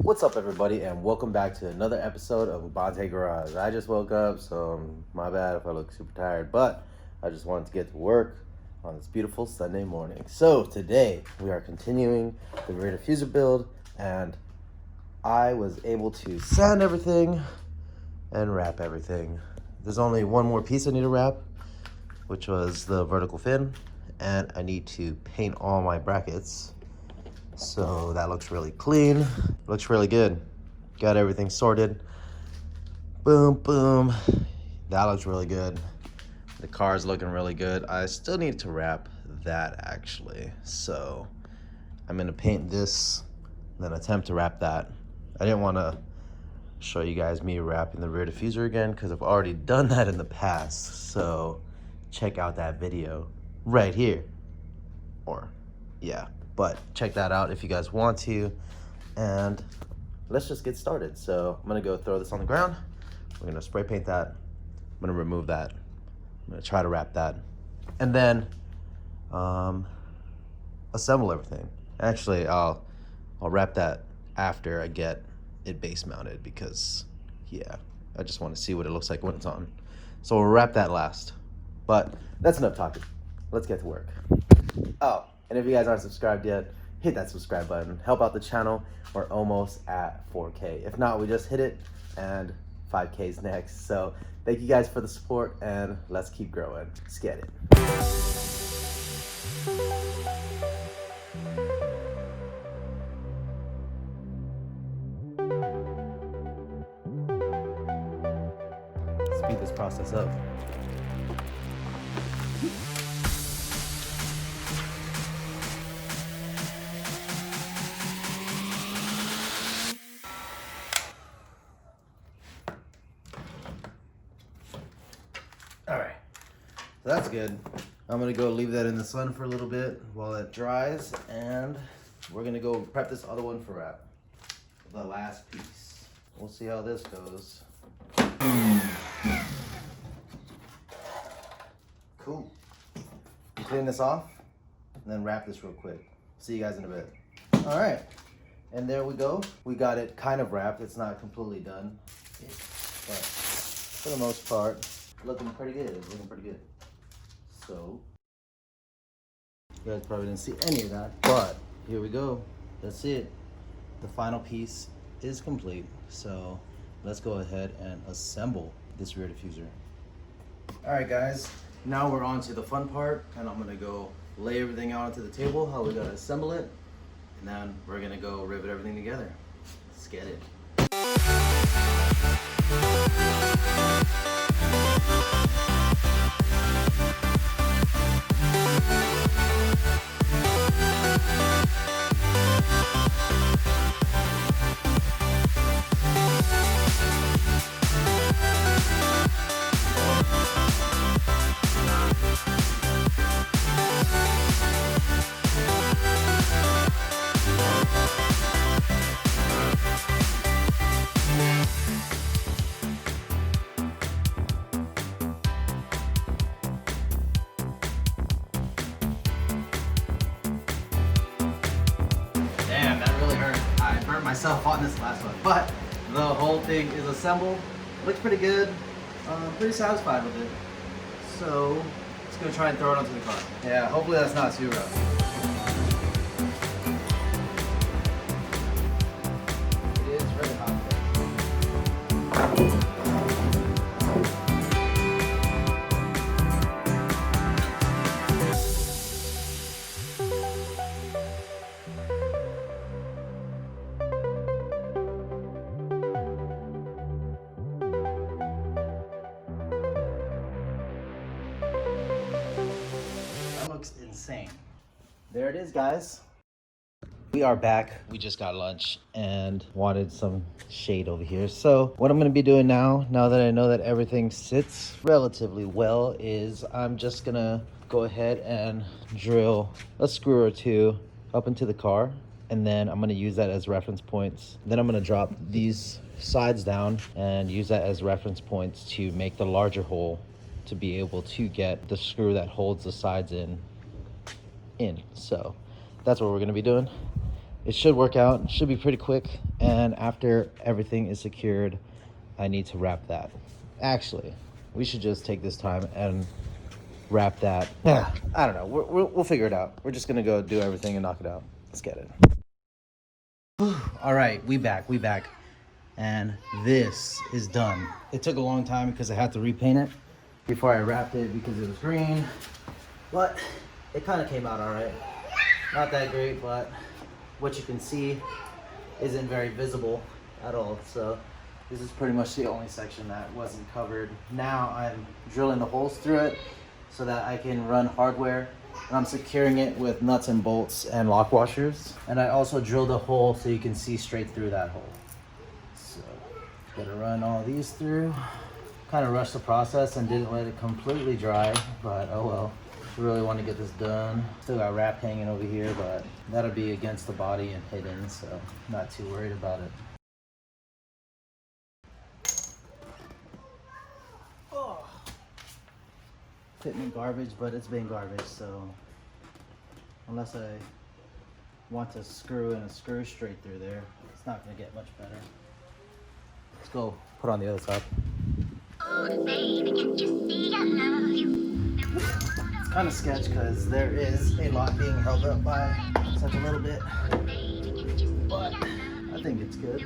What's up, everybody, and welcome back to another episode of Ubante Garage. I just woke up, so my bad if I look super tired, but I just wanted to get to work on this beautiful Sunday morning. So today we are continuing the rear diffuser build, and I was able to sand everything and wrap everything. There's only one more piece I need to wrap, which was the vertical fin, and I need to paint all my brackets. So that looks really clean, looks really good. Got everything sorted. Boom, boom. That looks really good. The car's looking really good. I still need to wrap that actually. So I'm gonna paint this, then attempt to wrap that. I didn't wanna show you guys me wrapping the rear diffuser again because I've already done that in the past. So check out that video right here. Or yeah. But check that out if you guys want to. And let's just get started. So I'm gonna go throw this on the ground. We're gonna spray paint that. I'm gonna remove that. I'm gonna try to wrap that. And then assemble everything. Actually, I'll wrap that after I get it base mounted because yeah, I just wanna see what it looks like when it's on. So we'll wrap that last. But that's enough talking. Let's get to work. Oh. And if you guys aren't subscribed yet, hit that subscribe button. Help out the channel. We're almost at 4K. If not, we just hit it and 5K is next. So thank you guys for the support and let's keep growing. Let's get it. Speed this process up. All right, so that's good. I'm gonna go leave that in the sun for a little bit while it dries, and we're gonna go prep this other one for wrap. The last piece. We'll see how this goes. Cool. Clean this off, and then wrap this real quick. See you guys in a bit. All right, and there we go. We got it kind of wrapped. It's not completely done, but for the most part, looking pretty good. It's looking pretty good. So, you guys probably didn't see any of that, but here we go. That's it. The final piece is complete. So, let's go ahead and assemble this rear diffuser. All right, guys. Now we're on to the fun part, and I'm gonna go lay everything out onto the table, how we gotta assemble it, and then we're gonna go rivet everything together. Let's get it. Damn, that really hurt. I burnt myself on this last one, but the whole thing is assembled. Looks pretty good. Pretty satisfied with it. So, let's go try and throw it onto the car. Yeah, hopefully that's not too rough. It is really hot. Insane. There it is, guys. We are back. We just got lunch and wanted some shade over here. So what I'm going to be doing now that I know that everything sits relatively well, is I'm just going to go ahead and drill a screw or two up into the car. And then I'm going to use that as reference points. Then I'm going to drop these sides down and use that as reference points to make the larger hole to be able to get the screw that holds the sides in. So that's what we're going to be doing. it should work out. It should be pretty quick. And after everything is secured, I need to wrap that. Actually, we should just take this time and wrap that. Yeah, I don't know. We'll figure it out. We're just gonna go do everything and knock it out. Let's get it. All right, we back. And this is done. It took a long time because I had to repaint it before I wrapped it because it was green. But it kind of came out all right. Not that great, but what you can see isn't very visible at all. So this is pretty much the only section that wasn't covered. Now I'm drilling the holes through it so that I can run hardware, and I'm securing it with nuts and bolts and lock washers. And I also drilled a hole so you can see straight through that hole. So gotta run all these through. Kind of rushed the process and didn't let it completely dry, but oh well. Really want to get this done. Still got wrap hanging over here, but that'll be against the body and hidden, so not too worried about it. Oh. Fitment garbage, but it's been garbage, so unless I want to screw in a screw straight through there, it's not going to get much better. Let's go put on the other side. Oh, baby, can't you see I love you? It's kind of sketch because there is a lock being held up by such a little bit, but I think it's good.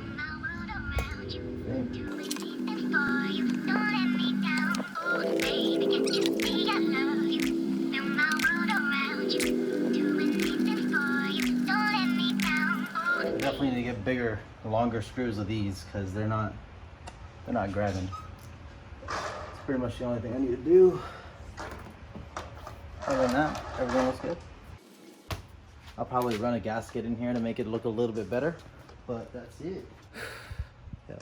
I definitely need to get bigger, longer screws of these because they're not grabbing. It's pretty much the only thing I need to do. Other than that, everything looks good. I'll probably run a gasket in here to make it look a little bit better, but that's it. Yeah.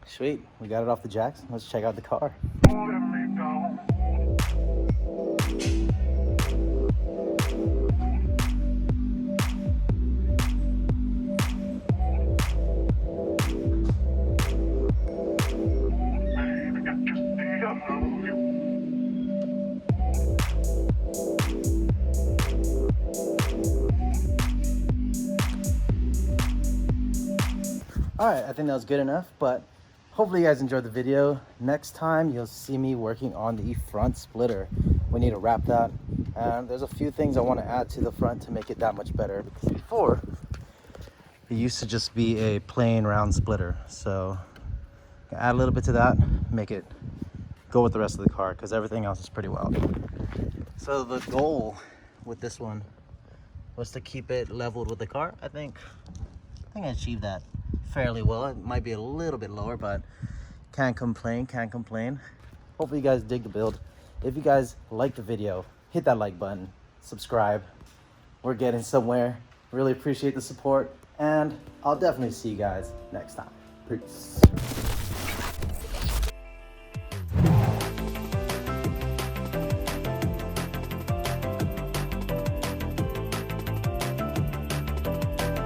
Sweet, we got it off the jacks. Let's check out the car. All right, I think that was good enough, but hopefully you guys enjoyed the video. Next time you'll see me working on the front splitter. We need to wrap that, and there's a few things I want to add to the front to make it that much better, because before it used to just be a plain round splitter. So add a little bit to that, make it go with the rest of the car, because everything else is pretty wild. So the goal with this one was to keep it leveled with the car. I think I achieved that fairly well. It might be a little bit lower, but can't complain. Hopefully you guys dig the build. If you guys like the video, hit that like button, subscribe. We're getting somewhere. Really appreciate the support, and I'll definitely see you guys next time. Peace.